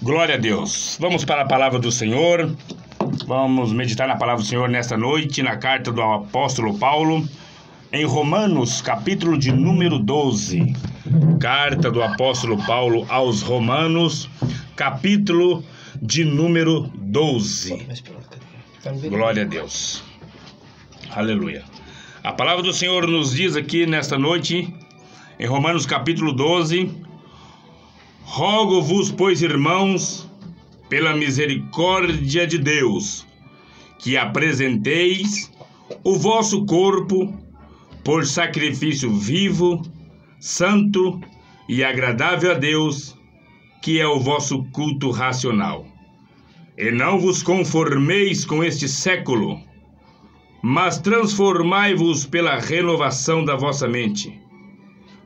Glória a Deus. Vamos para a palavra do Senhor. Vamos meditar na palavra do Senhor nesta noite, na carta do apóstolo Paulo, em Romanos, capítulo de número 12. Carta do apóstolo Paulo aos Romanos, capítulo de número 12. Glória a Deus. Aleluia. A palavra do Senhor nos diz aqui nesta noite, em Romanos capítulo 12: Rogo-vos, pois, irmãos, pela misericórdia de Deus, que apresenteis o vosso corpo por sacrifício vivo, santo e agradável a Deus, que é o vosso culto racional. E não vos conformeis com este século, mas transformai-vos pela renovação da vossa mente,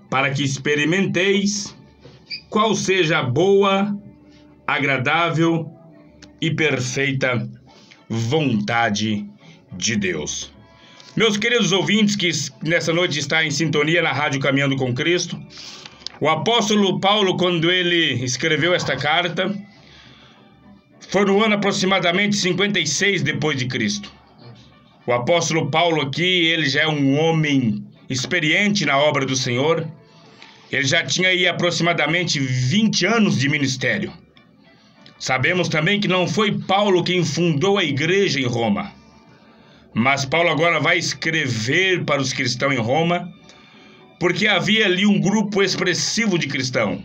para que experimenteis qual seja a boa, agradável e perfeita vontade de Deus. Meus queridos ouvintes que nessa noite está em sintonia na Rádio Caminhando com Cristo, o apóstolo Paulo, quando ele escreveu esta carta, foi no ano aproximadamente 56 depois de Cristo. O apóstolo Paulo aqui, ele já é um homem experiente na obra do Senhor. Ele já tinha aí aproximadamente 20 anos de ministério. Sabemos também que não foi Paulo quem fundou a igreja em Roma, mas Paulo agora vai escrever para os cristãos em Roma, porque havia ali um grupo expressivo de cristãos.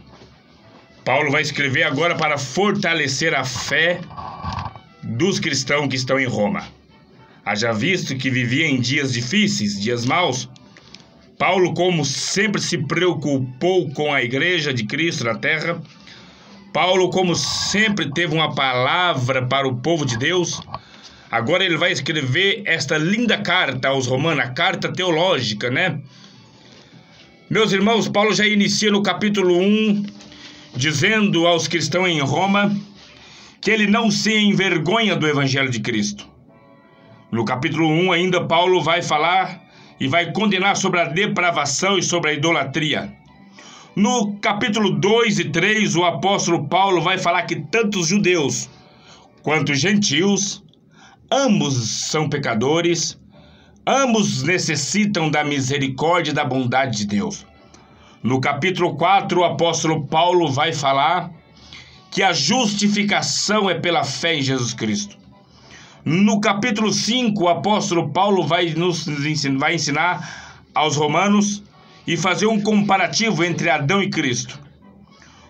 Paulo vai escrever agora para fortalecer a fé dos cristãos que estão em Roma. Haja visto que vivia em dias difíceis, dias maus, Paulo, como sempre se preocupou com a igreja de Cristo na terra, Paulo, como sempre teve uma palavra para o povo de Deus, agora ele vai escrever esta linda carta aos Romanos, a carta teológica, né? Meus irmãos, Paulo já inicia no capítulo 1, dizendo aos cristãos em Roma que ele não se envergonha do evangelho de Cristo. No capítulo 1 ainda, Paulo vai falar e vai condenar sobre a depravação e sobre a idolatria. No capítulo 2 e 3, o apóstolo Paulo vai falar que tanto os judeus quanto os gentios, ambos são pecadores, ambos necessitam da misericórdia e da bondade de Deus. No capítulo 4, o apóstolo Paulo vai falar que a justificação é pela fé em Jesus Cristo. No capítulo 5, o apóstolo Paulo vai ensinar aos romanos e fazer um comparativo entre Adão e Cristo.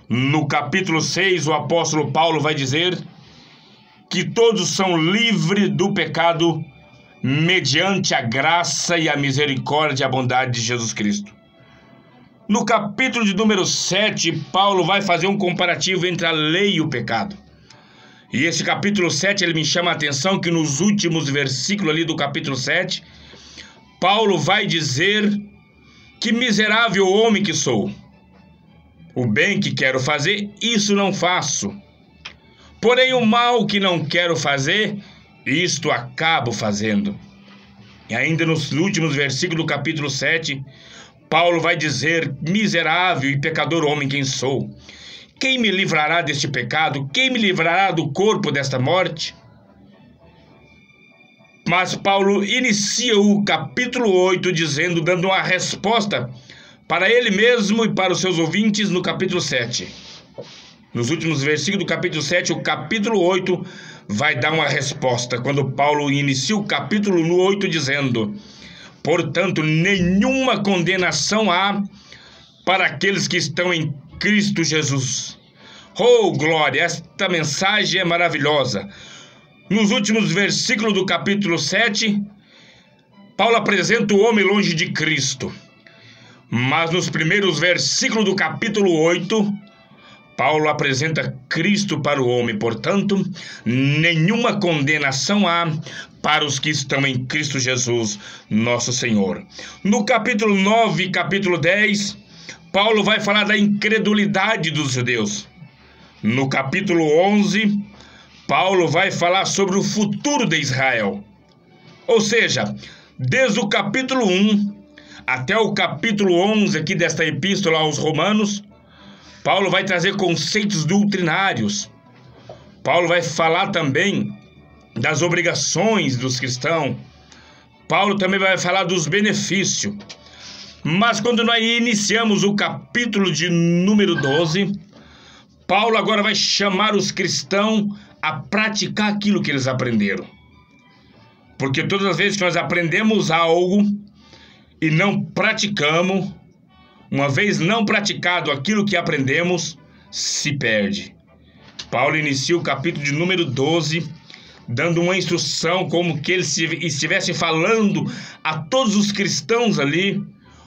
No capítulo 6, o apóstolo Paulo vai dizer que todos são livres do pecado mediante a graça e a misericórdia e a bondade de Jesus Cristo. No capítulo de número 7, Paulo vai fazer um comparativo entre a lei e o pecado. E esse capítulo 7, ele me chama a atenção que nos últimos versículos ali do capítulo 7, Paulo vai dizer que miserável homem que sou. O bem que quero fazer, isso não faço. Porém o mal que não quero fazer, isto acabo fazendo. E ainda nos últimos versículos do capítulo 7, Paulo vai dizer: miserável e pecador homem quem sou. Quem me livrará deste pecado? Quem me livrará do corpo desta morte? Mas Paulo inicia o capítulo 8 dizendo, dando uma resposta para ele mesmo e para os seus ouvintes no capítulo 7. Nos últimos versículos do capítulo 7, o capítulo 8 vai dar uma resposta, quando Paulo inicia o capítulo 8 dizendo: portanto, nenhuma condenação há para aqueles que estão em Cristo Jesus. Oh, glória! Esta mensagem é maravilhosa. Nos últimos versículos do capítulo 7, Paulo apresenta o homem longe de Cristo. Mas nos primeiros versículos do capítulo 8, Paulo apresenta Cristo para o homem. Portanto, nenhuma condenação há para os que estão em Cristo Jesus, nosso Senhor. No capítulo 9 e capítulo 10, Paulo vai falar da incredulidade dos judeus. No capítulo 11, Paulo vai falar sobre o futuro de Israel. Ou seja, desde o capítulo 1 até o capítulo 11 aqui desta epístola aos Romanos, Paulo vai trazer conceitos doutrinários, Paulo vai falar também das obrigações dos cristãos. Paulo também vai falar dos benefícios. Mas quando nós iniciamos o capítulo de número 12, Paulo agora vai chamar os cristãos a praticar aquilo que eles aprenderam. Porque todas as vezes que nós aprendemos algo e não praticamos, uma vez não praticado aquilo que aprendemos, se perde. Paulo inicia o capítulo de número 12, dando uma instrução como que ele estivesse falando a todos os cristãos ali: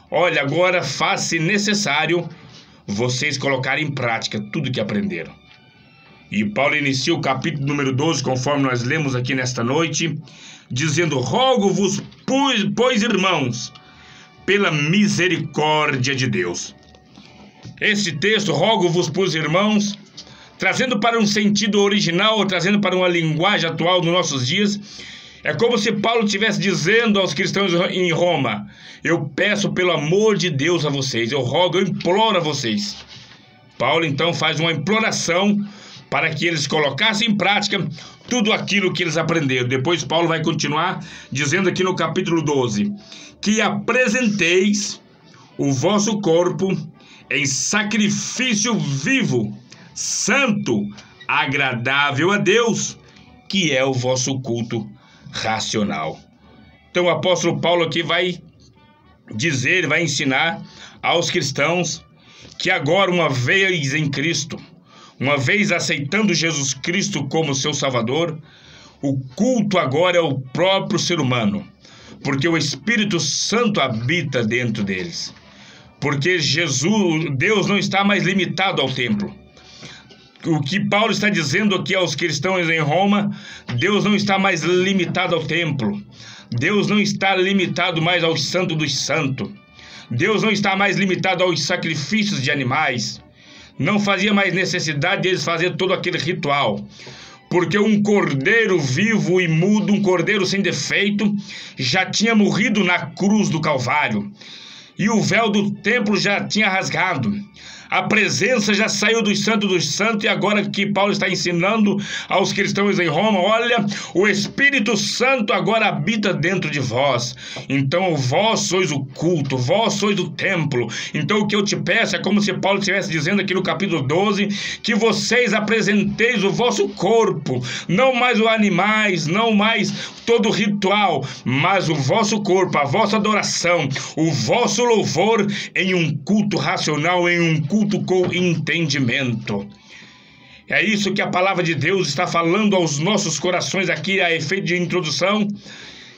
olha, agora faz-se necessário vocês colocarem em prática tudo que aprenderam. E Paulo inicia o capítulo número 12, conforme nós lemos aqui nesta noite, dizendo: rogo-vos, pois, irmãos, pela misericórdia de Deus. Esse texto, rogo-vos, pois, irmãos, trazendo para um sentido original, ou trazendo para uma linguagem atual dos nossos dias, é como se Paulo estivesse dizendo aos cristãos em Roma: eu peço pelo amor de Deus a vocês, eu rogo, eu imploro a vocês. Paulo então faz uma imploração para que eles colocassem em prática tudo aquilo que eles aprenderam. Depois Paulo vai continuar dizendo aqui no capítulo 12, que apresenteis o vosso corpo em sacrifício vivo, santo, agradável a Deus, que é o vosso culto racional. Então o apóstolo Paulo aqui vai dizer, vai ensinar aos cristãos que agora, uma vez em Cristo, uma vez aceitando Jesus Cristo como seu Salvador, o culto agora é o próprio ser humano, porque o Espírito Santo habita dentro deles. Porque Deus não está mais limitado ao templo. O que Paulo está dizendo aqui aos cristãos em Roma, Deus não está mais limitado ao templo. Deus não está limitado mais ao santo dos santos. Deus não está mais limitado aos sacrifícios de animais. Não fazia mais necessidade deles fazer todo aquele ritual. Porque um cordeiro vivo e mudo, um cordeiro sem defeito, já tinha morrido na cruz do Calvário. E o véu do templo já tinha rasgado. A presença já saiu dos santos, e agora que Paulo está ensinando aos cristãos em Roma, olha, o Espírito Santo agora habita dentro de vós. Então vós sois o culto, vós sois o templo. Então o que eu te peço é como se Paulo estivesse dizendo aqui no capítulo 12, que vocês apresenteis o vosso corpo, não mais os animais, não mais todo o ritual, mas o vosso corpo, a vossa adoração, o vosso louvor em um culto racional, em um culto com entendimento. É isso que a palavra de Deus está falando aos nossos corações aqui, a efeito de introdução,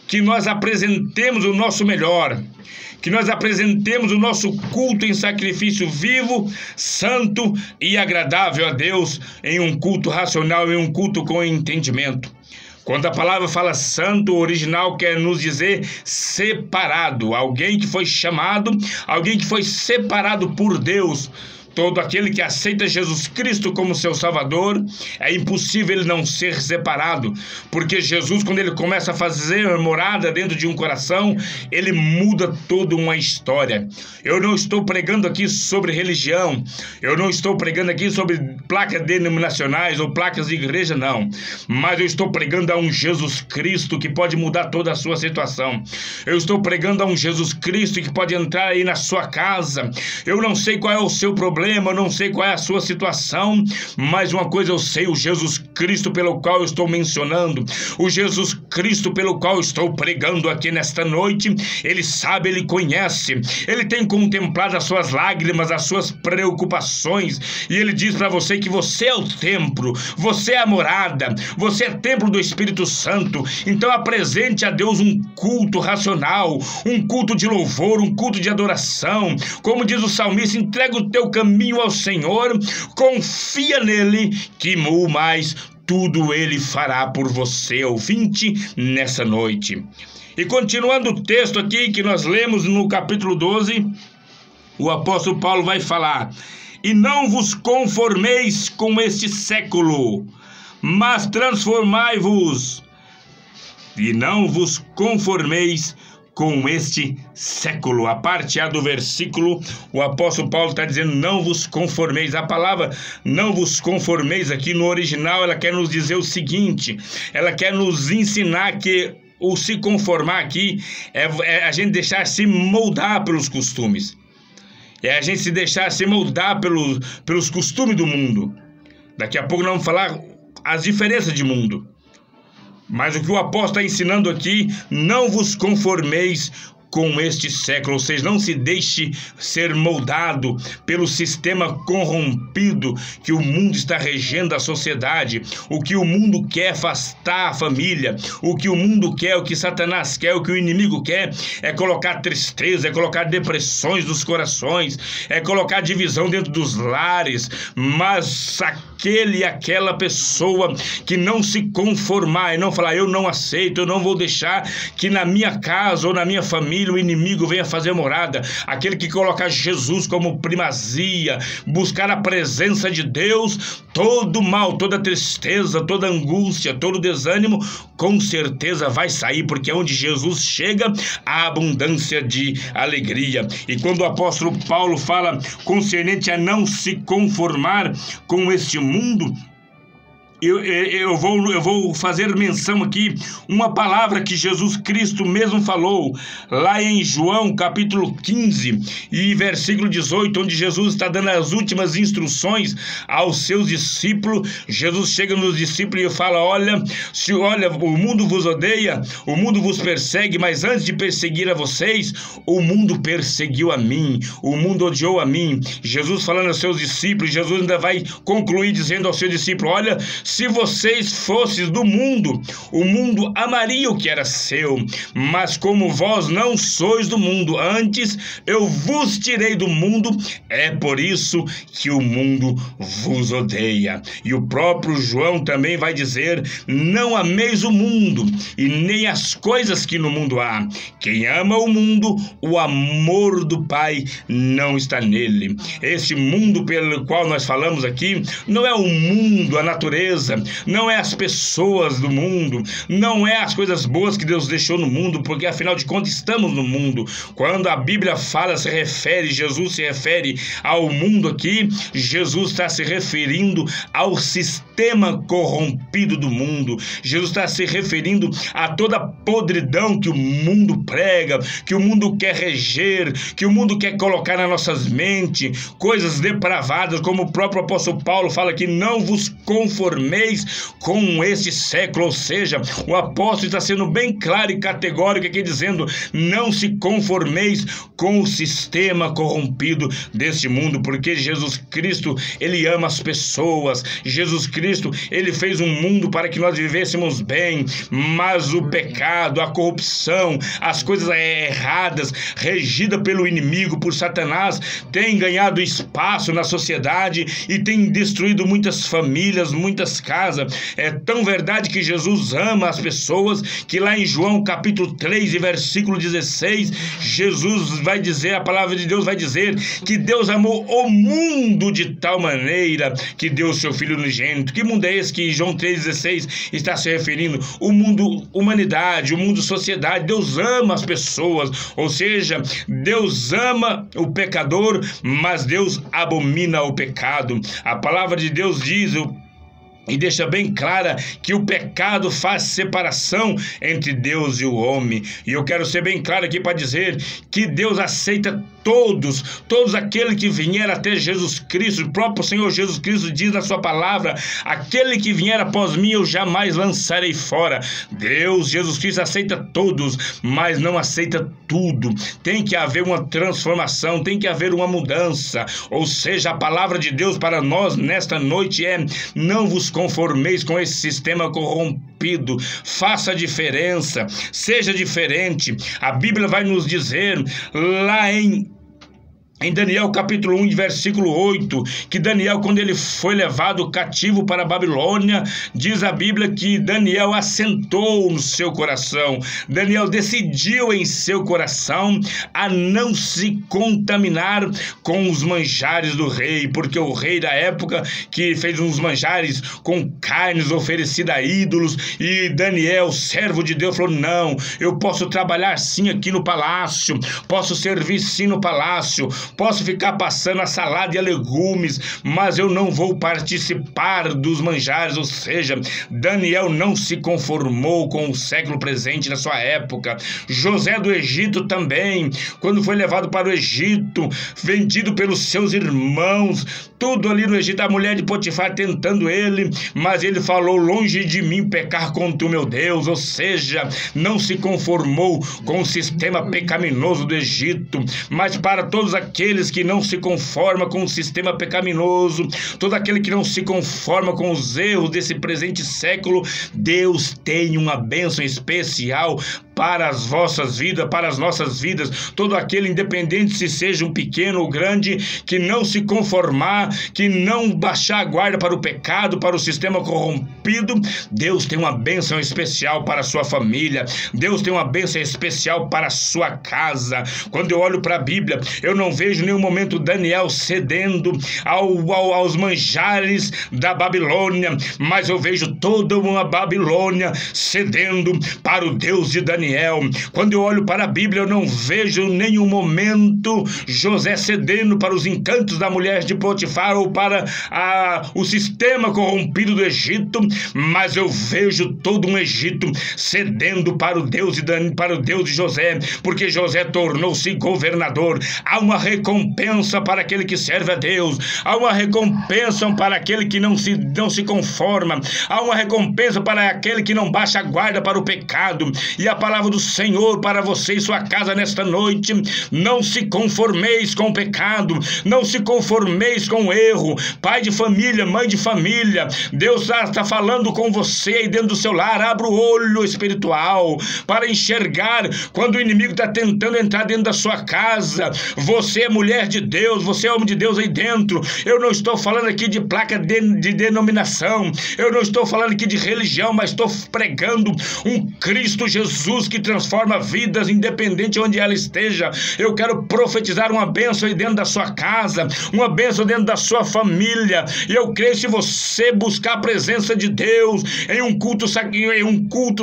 que nós apresentemos o nosso melhor, que nós apresentemos o nosso culto em sacrifício vivo, santo e agradável a Deus, em um culto racional, em um culto com entendimento. Quando a palavra fala santo, o original quer nos dizer separado, alguém que foi chamado, alguém que foi separado por Deus. Todo aquele que aceita Jesus Cristo como seu Salvador, é impossível ele não ser separado, porque Jesus, quando ele começa a fazer morada dentro de um coração, ele muda toda uma história. Eu não estou pregando aqui sobre religião, eu não estou pregando aqui sobre placas denominacionais ou placas de igreja, não, mas eu estou pregando a um Jesus Cristo que pode mudar toda a sua situação. Eu estou pregando a um Jesus Cristo que pode entrar aí na sua casa. Eu não sei qual é o seu problema, eu não sei qual é a sua situação, mas uma coisa eu sei: o Jesus Cristo pelo qual eu estou mencionando, o Jesus Cristo pelo qual eu estou pregando aqui nesta noite, ele sabe, ele conhece, ele tem contemplado as suas lágrimas, as suas preocupações, e ele diz para você que você é o templo, você é a morada, você é templo do Espírito Santo. Então apresente a Deus um culto racional, um culto de louvor, um culto de adoração. Como diz o salmista, entrega o teu caminho ao Senhor, confia nele, que o mais tudo ele fará por você, ouvinte, nessa noite. E continuando o texto aqui que nós lemos no capítulo 12, o apóstolo Paulo vai falar: e não vos conformeis com este século, mas transformai-vos, e não vos conformeis com este século. A parte A do versículo, o apóstolo Paulo está dizendo: não vos conformeis. A palavra não vos conformeis aqui no original, ela quer nos dizer o seguinte: ela quer nos ensinar que o se conformar aqui é a gente deixar se moldar pelos costumes. É a gente se deixar se moldar pelos costumes do mundo. Daqui a pouco nós vamos falar as diferenças de mundo. Mas o que o apóstolo está ensinando aqui: não vos conformeis com este século, ou seja, não se deixe ser moldado pelo sistema corrompido que o mundo está regendo a sociedade. O que o mundo quer afastar a família, o que o mundo quer, o que Satanás quer, o que o inimigo quer é colocar tristeza, é colocar depressões nos corações, é colocar divisão dentro dos lares. Mas aquele e aquela pessoa que não se conformar e não falar: eu não aceito, eu não vou deixar que na minha casa ou na minha família o inimigo venha fazer morada, aquele que colocar Jesus como primazia, buscar a presença de Deus, todo mal, toda tristeza, toda angústia, todo desânimo, com certeza vai sair, porque onde Jesus chega, há abundância de alegria. E quando o apóstolo Paulo fala concernente a não se conformar com este mundo, eu vou fazer menção aqui uma palavra que Jesus Cristo mesmo falou lá em João capítulo 15 e versículo 18, onde Jesus está dando as últimas instruções aos seus discípulos. Jesus chega nos discípulos e fala: olha, o mundo vos odeia, o mundo vos persegue, mas antes de perseguir a vocês, o mundo perseguiu a mim, o mundo odiou a mim. Jesus falando aos seus discípulos, Jesus ainda vai concluir dizendo aos seus discípulos: olha, se vocês fossem do mundo, o mundo amaria o que era seu, mas como vós não sois do mundo, antes eu vos tirei do mundo, é por isso que o mundo vos odeia. E o próprio João também vai dizer: não ameis o mundo e nem as coisas que no mundo há. Quem ama o mundo, o amor do Pai não está nele. Este mundo pelo qual nós falamos aqui não é o mundo, a natureza, não é as pessoas do mundo, não é as coisas boas que Deus deixou no mundo, porque afinal de contas estamos no mundo. Quando a Bíblia fala, Jesus se refere ao mundo aqui, Jesus está se referindo ao sistema corrompido do mundo. Jesus está se referindo a toda a podridão que o mundo prega, que o mundo quer reger, que o mundo quer colocar nas nossas mentes, coisas depravadas, como o próprio apóstolo Paulo fala que não vos conformeis com este século. Ou seja, o apóstolo está sendo bem claro e categórico aqui, dizendo: não se conformeis com o sistema corrompido deste mundo, porque Jesus Cristo, ele ama as pessoas. Jesus Cristo, ele fez um mundo para que nós vivêssemos bem, mas o pecado, a corrupção, as coisas erradas, regida pelo inimigo, por Satanás, tem ganhado espaço na sociedade e tem destruído muitas famílias, muitas casas. É tão verdade que Jesus ama as pessoas, que lá em João capítulo 3 e versículo 16, Jesus vai dizer, a palavra de Deus vai dizer que Deus amou o mundo de tal maneira que deu o seu Filho unigênito. Que mundo é esse que João 3,16 está se referindo? O mundo humanidade, o mundo sociedade. Deus ama as pessoas, ou seja, Deus ama o pecador, mas Deus abomina o pecado. A palavra de Deus diz e deixa bem clara que o pecado faz separação entre Deus e o homem. E eu quero ser bem claro aqui para dizer que Deus aceita todos aquele que vier até Jesus Cristo. O próprio Senhor Jesus Cristo diz na sua palavra: aquele que vier após mim eu jamais lançarei fora. Deus, Jesus Cristo aceita todos, mas não aceita tudo. Tem que haver uma transformação, tem que haver uma mudança. Ou seja, a palavra de Deus para nós nesta noite é: não vos conformeis com esse sistema corrompido, faça a diferença, seja diferente. A Bíblia vai nos dizer lá em em Daniel capítulo 1, versículo 8, que Daniel, quando ele foi levado cativo para a Babilônia, diz a Bíblia que Daniel assentou no seu coração, Daniel decidiu em seu coração a não se contaminar com os manjares do rei, porque o rei da época que fez uns manjares com carnes oferecidas a ídolos, e Daniel, servo de Deus, falou: não, eu posso trabalhar sim aqui no palácio, posso servir sim no palácio, posso ficar passando a salada e a legumes, mas eu não vou participar dos manjares. Ou seja, Daniel não se conformou com o século presente na sua época. José do Egito também, quando foi levado para o Egito, vendido pelos seus irmãos, tudo ali no Egito, a mulher de Potifar tentando ele, mas ele falou: longe de mim pecar contra o meu Deus. Ou seja, não se conformou com o sistema pecaminoso do Egito. Mas para todos aqueles que não se conformam com o sistema pecaminoso, todo aquele que não se conforma com os erros desse presente século, Deus tem uma bênção especial para as vossas vidas, para as nossas vidas. Todo aquele, independente se seja um pequeno ou grande, que não se conformar, que não baixar a guarda para o pecado, para o sistema corrompido, Deus tem uma bênção especial para a sua família, Deus tem uma bênção especial para a sua casa. Quando eu olho para a Bíblia, eu não vejo em nenhum momento Daniel cedendo aos manjares da Babilônia, mas eu vejo toda uma Babilônia cedendo para o Deus de Daniel. Quando eu olho para a Bíblia, eu não vejo em nenhum momento José cedendo para os encantos da mulher de Potifar ou para o sistema corrompido do Egito, mas eu vejo todo um Egito cedendo para o Deus de José, porque José tornou-se governador. Há uma recompensa para aquele que serve a Deus, há uma recompensa para aquele que não se conforma, há uma recompensa para aquele que não baixa a guarda para o pecado. E a palavra do Senhor para você e sua casa nesta noite: não se conformeis com o pecado, não se conformeis com o erro. Pai de família, mãe de família, Deus está falando com você aí dentro do seu lar. Abra o olho espiritual para enxergar quando o inimigo está tentando entrar dentro da sua casa. Você é mulher de Deus, você é homem de Deus aí dentro. Eu não estou falando aqui de placa de denominação, eu não estou falando aqui de religião, mas estou pregando um Cristo Jesus que transforma vidas, independente onde ela esteja. Eu quero profetizar uma bênção aí dentro da sua casa, uma bênção dentro da sua família. E eu creio, se você buscar a presença de Deus em um culto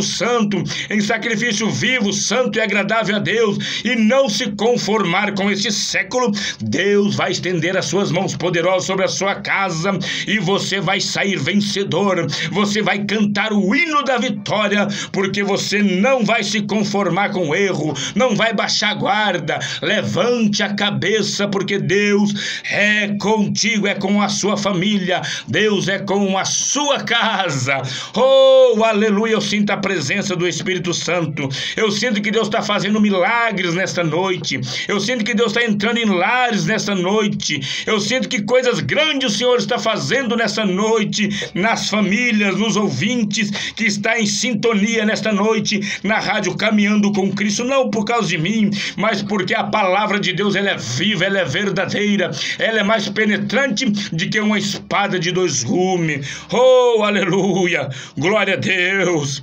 santo, em sacrifício vivo, santo e agradável a Deus, e não se conformar com este século, Deus vai estender as suas mãos poderosas sobre a sua casa e você vai sair vencedor. Você vai cantar o hino da vitória, porque você não vai se conformar com o erro, não vai baixar a guarda. Levante a cabeça, porque Deus é contigo, é com a sua família, Deus é com a sua casa. Oh, aleluia! Eu sinto a presença do Espírito Santo, eu sinto que Deus está fazendo milagres nesta noite, eu sinto que Deus está entrando em lares nesta noite, eu sinto que coisas grandes o Senhor está fazendo nesta noite, nas famílias, nos ouvintes que está em sintonia nesta noite, na rádio Caminhando com Cristo, não por causa de mim, mas porque a palavra de Deus, ela é viva, ela é verdadeira, ela é mais penetrante do que uma espada de dois gumes. Oh, aleluia, glória a Deus.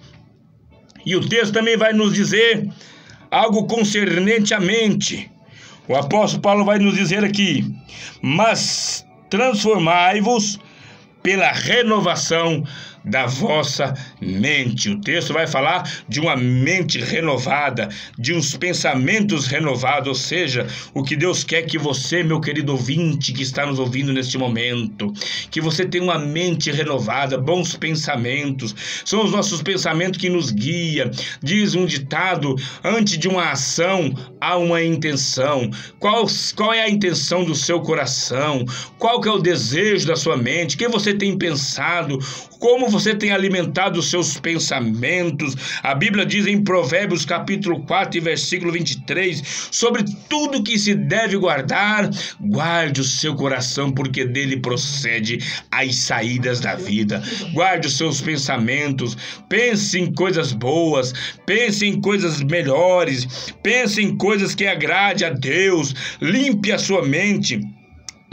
E o texto também vai nos dizer algo concernente à mente. O apóstolo Paulo vai nos dizer aqui: mas transformai-vos pela renovação da vossa mente. O texto vai falar de uma mente renovada, de uns pensamentos renovados. Ou seja, o que Deus quer que você, meu querido ouvinte que está nos ouvindo neste momento, que você tenha uma mente renovada, bons pensamentos. São os nossos pensamentos que nos guiam. Diz um ditado: antes de uma ação há uma intenção. Qual é a intenção do seu coração? Qual que é o desejo da sua mente? O que você tem pensado? Como você tem alimentado os seus pensamentos? A Bíblia diz em Provérbios capítulo 4 e versículo 23, sobre tudo que se deve guardar, guarde o seu coração, porque dele procede as saídas da vida. Guarde os seus pensamentos, pense em coisas boas, pense em coisas melhores, pense em coisas que agrade a Deus, limpe a sua mente.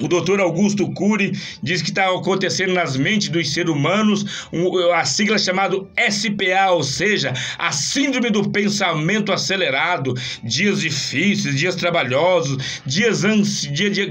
O Dr. Augusto Cury diz que está acontecendo nas mentes dos seres humanos a sigla chamada SPA, ou seja, a síndrome do pensamento acelerado. Dias difíceis, dias trabalhosos, dias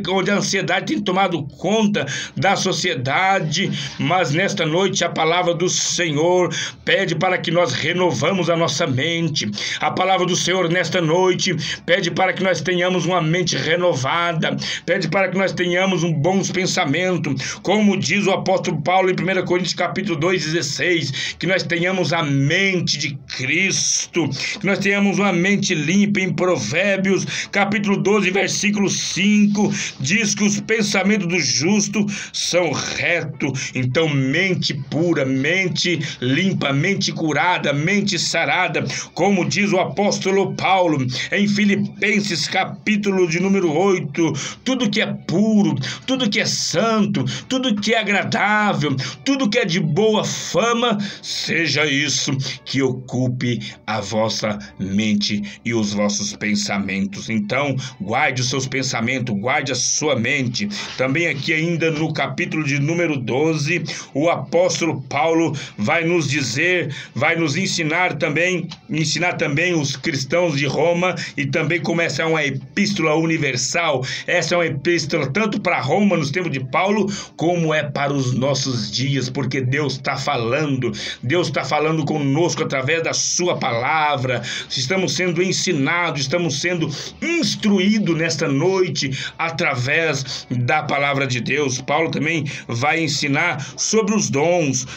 onde a ansiedade tem tomado conta da sociedade, mas nesta noite a palavra do Senhor pede para que nós renovamos a nossa mente. A palavra do Senhor nesta noite pede para que nós tenhamos uma mente renovada, pede para que nós tenhamos bons pensamentos, como diz o apóstolo Paulo em 1 Coríntios capítulo 2:16, que nós tenhamos a mente de Cristo, que nós tenhamos uma mente limpa. Em Provérbios capítulo 12 versículo 5 diz que os pensamentos do justo são retos. Então mente pura, mente limpa, mente curada, mente sarada, como diz o apóstolo Paulo em Filipenses capítulo de número 8, tudo que é puro, tudo que é santo, tudo que é agradável, tudo que é de boa fama, seja isso que ocupe a vossa mente e os vossos pensamentos. Então, guarde os seus pensamentos, guarde a sua mente. Também aqui ainda no capítulo de número 12, o apóstolo Paulo vai nos dizer, vai nos ensinar também os cristãos de Roma, e também como essa é uma epístola universal, essa é uma epístola tanto para Roma nos tempos de Paulo, como é para os nossos dias, porque Deus está falando conosco através da sua palavra. Estamos sendo ensinados, estamos sendo instruídos nesta noite através da palavra de Deus. Paulo também vai ensinar sobre os dons.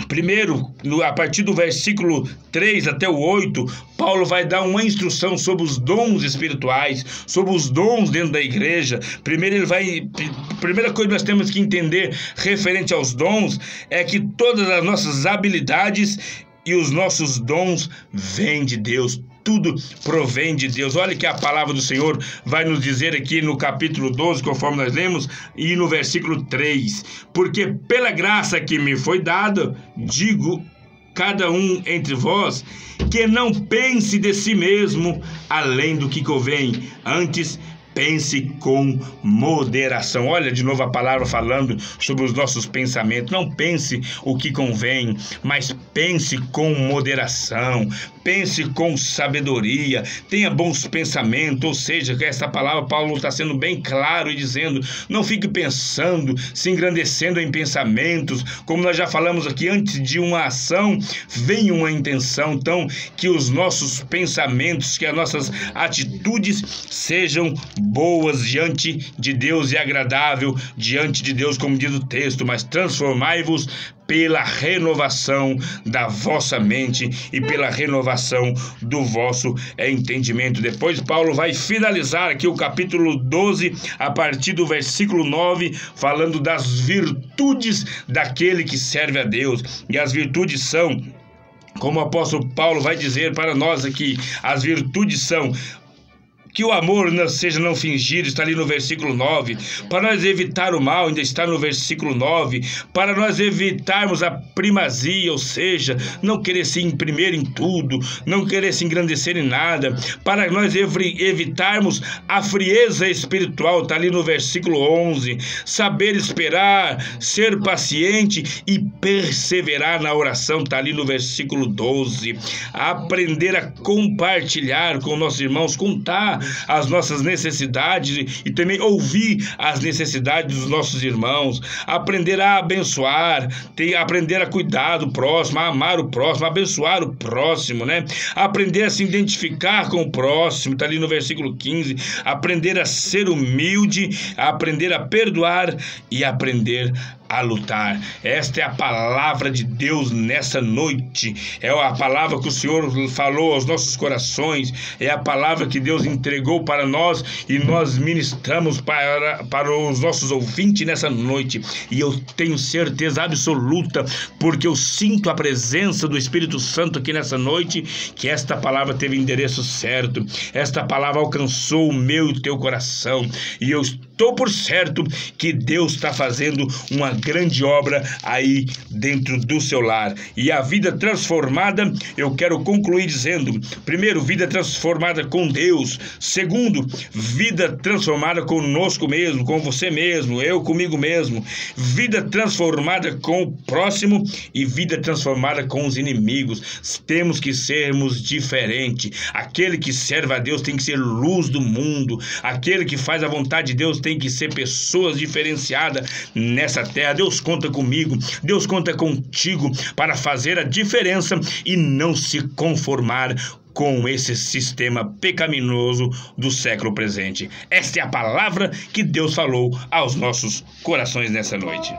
Primeiro, a partir do versículo 3 até o 8, Paulo vai dar uma instrução sobre os dons espirituais, sobre os dons dentro da igreja. Primeira coisa que nós temos que entender referente aos dons é que todas as nossas habilidades e os nossos dons vêm de Deus. Tudo provém de Deus. Olha que a palavra do Senhor vai nos dizer aqui no capítulo 12, conforme nós lemos, e no versículo 3. Porque pela graça que me foi dada, digo cada um entre vós, que não pense de si mesmo além do que convém, antes pense com moderação. Olha de novo a palavra falando sobre os nossos pensamentos. Não pense o que convém, mas pense com moderação. Pense com sabedoria, tenha bons pensamentos. Ou seja, que essa palavra Paulo está sendo bem claro e dizendo, não fique pensando, se engrandecendo em pensamentos. Como nós já falamos aqui, antes de uma ação vem uma intenção. Então, que os nossos pensamentos, que as nossas atitudes sejam boas diante de Deus e agradável diante de Deus, como diz o texto, mas transformai-vos pela renovação da vossa mente e pela renovação do vosso entendimento. Depois Paulo vai finalizar aqui o capítulo 12, a partir do versículo 9, falando das virtudes daquele que serve a Deus. E as virtudes são, como o apóstolo Paulo vai dizer para nós aqui, as virtudes são que o amor não seja não fingido, está ali no versículo 9. Para nós evitar o mal, ainda está no versículo 9. Para nós evitarmos a primazia, ou seja, não querer se imprimir em tudo, não querer se engrandecer em nada. Para nós evitarmos a frieza espiritual, está ali no versículo 11. Saber esperar, ser paciente e perseverar na oração, está ali no versículo 12. Aprender a compartilhar com nossos irmãos, contar as nossas necessidades e também ouvir as necessidades dos nossos irmãos, aprender a abençoar, aprender a cuidar do próximo, a amar o próximo, a abençoar o próximo, né? Aprender a se identificar com o próximo, está ali no versículo 15, aprender a ser humilde, aprender a perdoar e aprender a lutar. Esta é a palavra de Deus nessa noite. É a palavra que o Senhor falou aos nossos corações. É a palavra que Deus entregou para nós e nós ministramos para os nossos ouvintes nessa noite. E eu tenho certeza absoluta, porque eu sinto a presença do Espírito Santo aqui nessa noite, que esta palavra teve endereço certo. Esta palavra alcançou o meu e o teu coração. E eu estou por certo que Deus está fazendo uma grande obra aí dentro do seu lar. E a vida transformada, eu quero concluir dizendo: primeiro, vida transformada com Deus. Segundo, vida transformada conosco mesmo, com você mesmo, eu comigo mesmo. Vida transformada com o próximo e vida transformada com os inimigos. Temos que sermos diferentes. Aquele que serve a Deus tem que ser luz do mundo. Aquele que faz a vontade de Deus tem que ser pessoas diferenciadas nessa terra. Deus conta comigo, Deus conta contigo para fazer a diferença e não se conformar com esse sistema pecaminoso do século presente. Esta é a palavra que Deus falou aos nossos corações nessa noite.